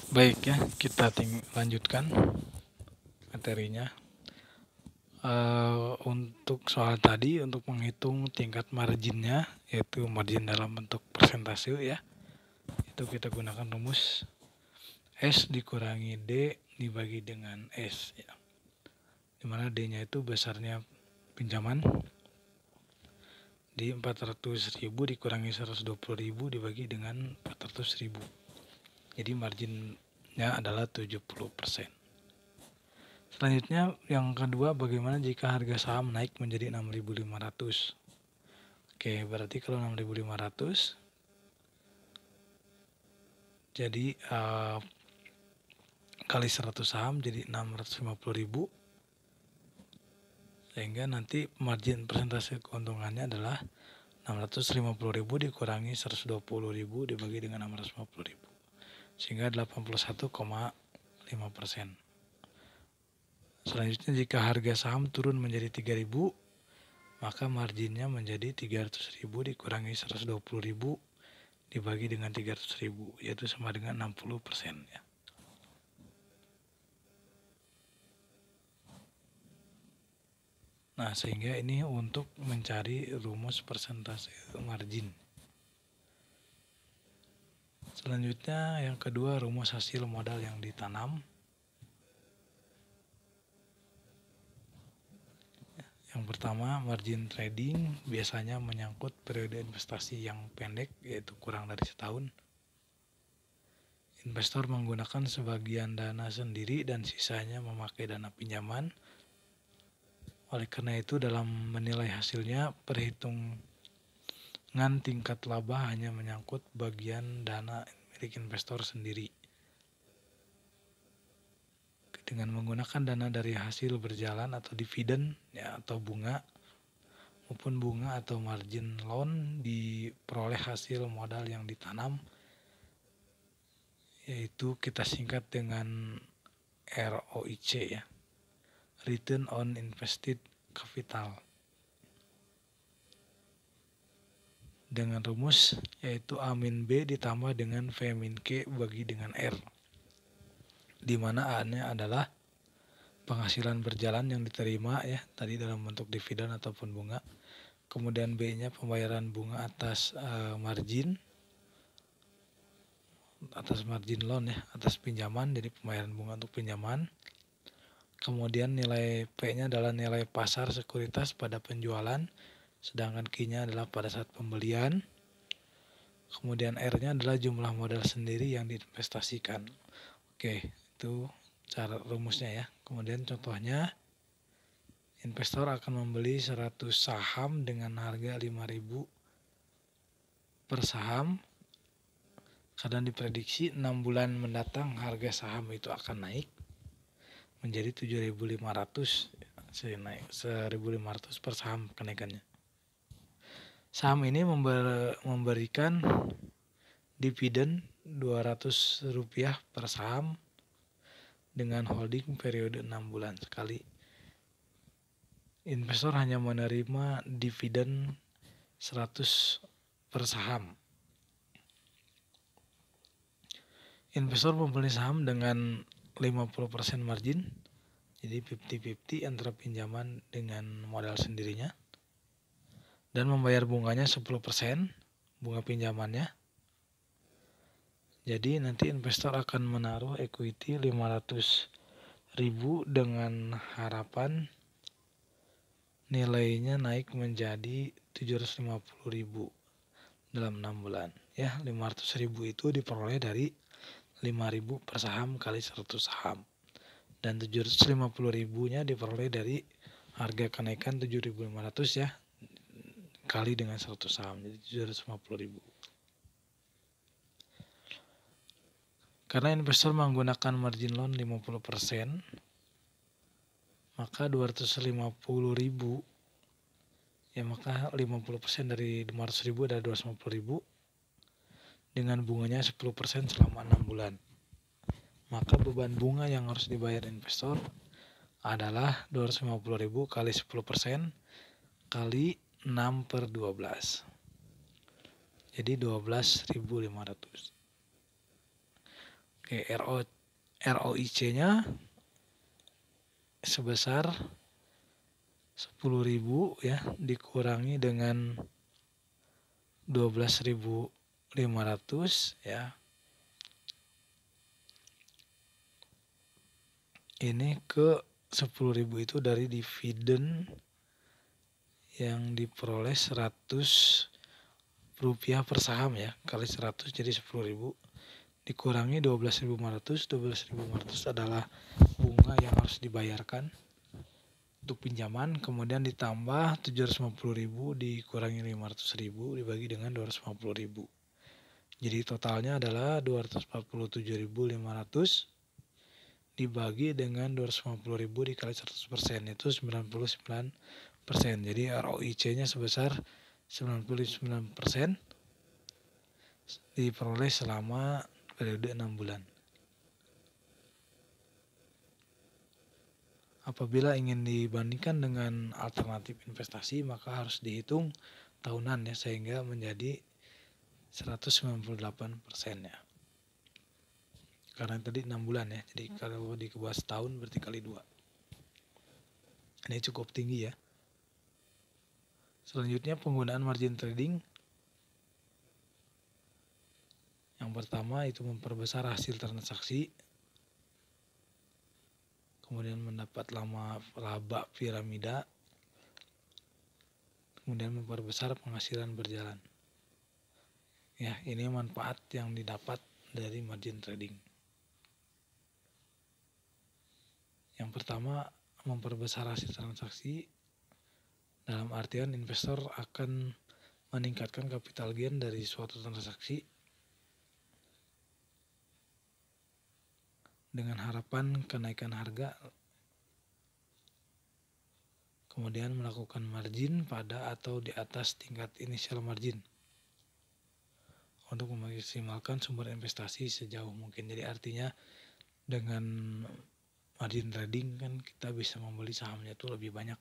Baik ya, kita lanjutkan materinya. Untuk soal tadi, untuk menghitung tingkat marginnya, yaitu margin dalam bentuk persentase ya, itu kita gunakan rumus S dikurangi D dibagi dengan S ya. Dimana D-nya itu besarnya pinjaman di 400.000 dikurangi 120.000 dibagi dengan 400.000. Jadi marginnya adalah 70%. Selanjutnya yang kedua, bagaimana jika harga saham naik menjadi 6.500? Oke, berarti kalau 6.500 jadi kali 100 saham jadi 650.000, sehingga nanti margin persentase keuntungannya adalah 650.000 dikurangi 120.000 dibagi dengan 650.000, sehingga 81,5%. Selanjutnya jika harga saham turun menjadi 3.000, maka marginnya menjadi 300.000 dikurangi 120.000 dibagi dengan 300.000, yaitu sama dengan 60% ya. Nah, sehingga ini untuk mencari rumus persentase margin. Selanjutnya yang kedua, rumus hasil modal yang ditanam. Yang pertama, margin trading biasanya menyangkut periode investasi yang pendek, yaitu kurang dari setahun. Investor menggunakan sebagian dana sendiri dan sisanya memakai dana pinjaman. Oleh karena itu, dalam menilai hasilnya, perhitungan tingkat laba hanya menyangkut bagian dana milik investor sendiri. Dengan menggunakan dana dari hasil berjalan atau dividen ya, atau bunga maupun bunga atau margin loan diperoleh hasil modal yang ditanam, yaitu kita singkat dengan ROIC ya, Return on Invested Capital, dengan rumus yaitu A min B ditambah dengan V min Q bagi dengan R, di mana A-nya adalah penghasilan berjalan yang diterima ya tadi dalam bentuk dividen ataupun bunga. Kemudian B-nya pembayaran bunga atas margin loan ya, atas pinjaman, jadi pembayaran bunga untuk pinjaman. Kemudian nilai P-nya adalah nilai pasar sekuritas pada penjualan, sedangkan Q-nya adalah pada saat pembelian. Kemudian R-nya adalah jumlah modal sendiri yang diinvestasikan. Oke, itu cara rumusnya ya. Kemudian contohnya, investor akan membeli 100 saham dengan harga 5.000 per saham, karena diprediksi 6 bulan mendatang harga saham itu akan naik menjadi 7.500, naik 1.500 per saham kenaikannya. Saham ini memberikan dividen Rp200 per saham dengan holding periode 6 bulan sekali. Investor hanya menerima dividen 100 per saham. Investor membeli saham dengan 50% margin, jadi 50-50 antara pinjaman dengan modal sendirinya, dan membayar bunganya 10%, bunga pinjamannya. Jadi nanti investor akan menaruh equity 500.000 dengan harapan nilainya naik menjadi 750.000 dalam 6 bulan. Ya, 500.000 itu diperoleh dari 5.000 per saham kali 100 saham. Dan 750.000-nya diperoleh dari harga kenaikan 7.500 ya, kali dengan 100 saham, jadi 750.000. Karena investor menggunakan margin loan 50%, maka 250.000 ya, maka 50% dari 500.000 adalah 250.000 dengan bunganya 10% selama 6 bulan. Maka beban bunga yang harus dibayar investor adalah 250.000 kali 10% kali 6 per 12. Jadi 12.500. Oke, ROIC-nya sebesar 10.000 ya, dikurangi dengan 12.500 ya. Ini ke 10.000 itu dari dividen yang diperoleh 100 rupiah per saham ya, kali 100 jadi 10.000 dikurangi 12.500. 12.500 adalah bunga yang harus dibayarkan untuk pinjaman, kemudian ditambah 750.000 dikurangi 500.000 dibagi dengan 250.000. Jadi totalnya adalah 247.500 dibagi dengan 250.000 dikali 100% itu 99%. Jadi ROIC-nya sebesar 99% diperoleh selama periode 6 bulan. Apabila ingin dibandingkan dengan alternatif investasi, maka harus dihitung tahunan ya, sehingga menjadi 198% ya. Karena tadi 6 bulan ya, jadi kalau dikebas setahun berarti kali 2. Ini cukup tinggi ya. Selanjutnya penggunaan margin trading. Yang pertama itu memperbesar hasil transaksi, kemudian mendapat laba piramida, kemudian memperbesar penghasilan berjalan. Ya, ini manfaat yang didapat dari margin trading. Yang pertama, memperbesar hasil transaksi dalam artian investor akan meningkatkan capital gain dari suatu transaksi dengan harapan kenaikan harga, kemudian melakukan margin pada atau di atas tingkat initial margin untuk memaksimalkan sumber investasi sejauh mungkin. Jadi artinya dengan margin trading kan kita bisa membeli sahamnya itu lebih banyak.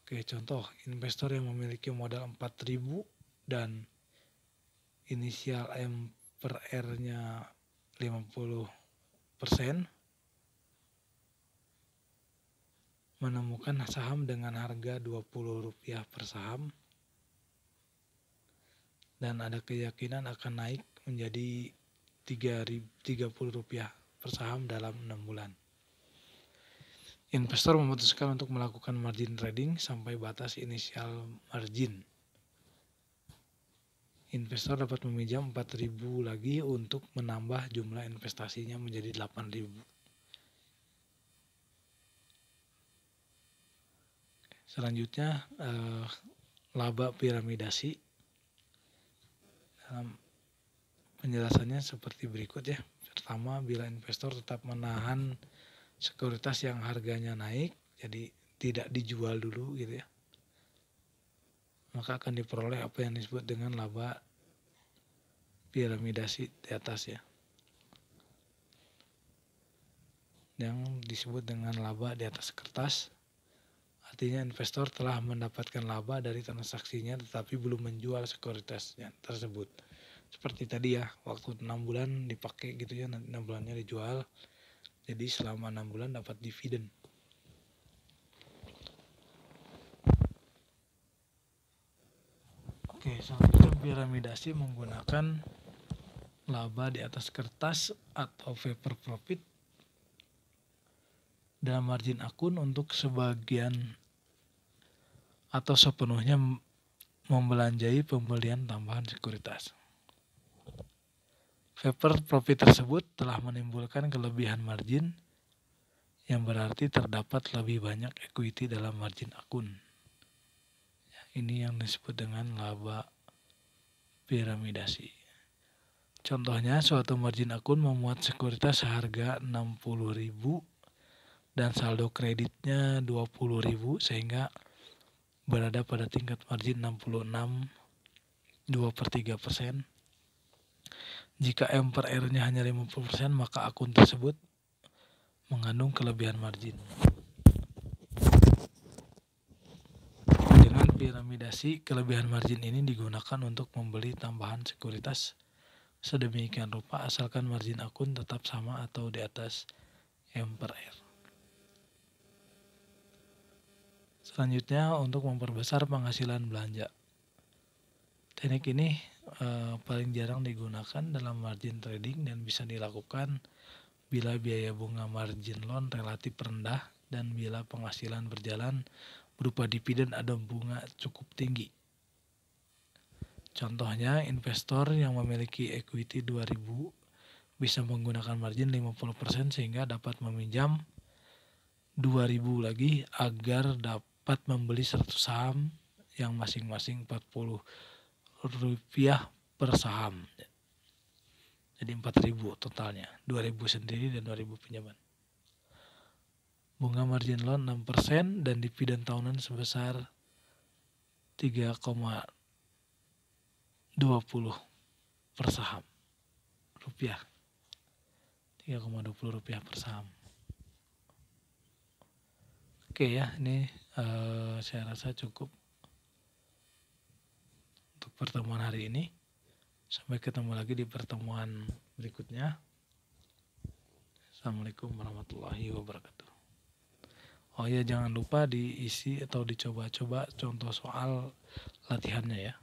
Oke, contoh investor yang memiliki modal 4.000 dan inisial M per R-nya 50%, menemukan saham dengan harga Rp20 per saham dan ada keyakinan akan naik menjadi Rp30 per saham dalam 6 bulan. Investor memutuskan untuk melakukan margin trading sampai batas inisial margin. Investor dapat meminjam 4.000 lagi untuk menambah jumlah investasinya menjadi 8.000. Selanjutnya laba piramidasi. Dalam penjelasannya seperti berikut ya. Pertama, bila investor tetap menahan sekuritas yang harganya naik, jadi tidak dijual dulu gitu ya, maka akan diperoleh apa yang disebut dengan laba piramidasi di atas ya. Yang disebut dengan laba di atas kertas, artinya investor telah mendapatkan laba dari transaksinya tetapi belum menjual sekuritasnya tersebut. Seperti tadi ya, waktu 6 bulan dipakai gitu ya, nanti 6 bulannya dijual. Jadi selama 6 bulan dapat dividen. Oke, selanjutnya piramidasi menggunakan laba di atas kertas atau paper profit dan margin akun untuk sebagian atau sepenuhnya membelanjai pembelian tambahan sekuritas. Paper profit tersebut telah menimbulkan kelebihan margin yang berarti terdapat lebih banyak equity dalam margin akun. Ini yang disebut dengan laba piramidasi. Contohnya, suatu margin akun memuat sekuritas seharga 60.000 dan saldo kreditnya 20.000 sehingga berada pada tingkat margin 66 2/3%. Jika M per R-nya hanya 50%, maka akun tersebut mengandung kelebihan margin. Dengan piramidasi, kelebihan margin ini digunakan untuk membeli tambahan sekuritas sedemikian rupa asalkan margin akun tetap sama atau di atas M/R. Selanjutnya untuk memperbesar penghasilan belanja. Teknik ini paling jarang digunakan dalam margin trading dan bisa dilakukan bila biaya bunga margin loan relatif rendah dan bila penghasilan berjalan berupa dividen atau bunga cukup tinggi. Contohnya, investor yang memiliki equity 2000 bisa menggunakan margin 50% sehingga dapat meminjam 2000 lagi agar dapat membeli 100 saham yang masing-masing Rp40 per saham. Jadi 4.000 totalnya, 2.000 sendiri dan 2.000 pinjaman. Bunga margin loan 6% dan dividen tahunan sebesar 3,20 per saham. Rupiah. 3,20 rupiah per saham. Oke ya, ini saya rasa cukup untuk pertemuan hari ini. Sampai ketemu lagi di pertemuan berikutnya. Assalamualaikum warahmatullahi wabarakatuh. Oh ya, jangan lupa diisi atau dicoba-coba contoh soal latihannya ya.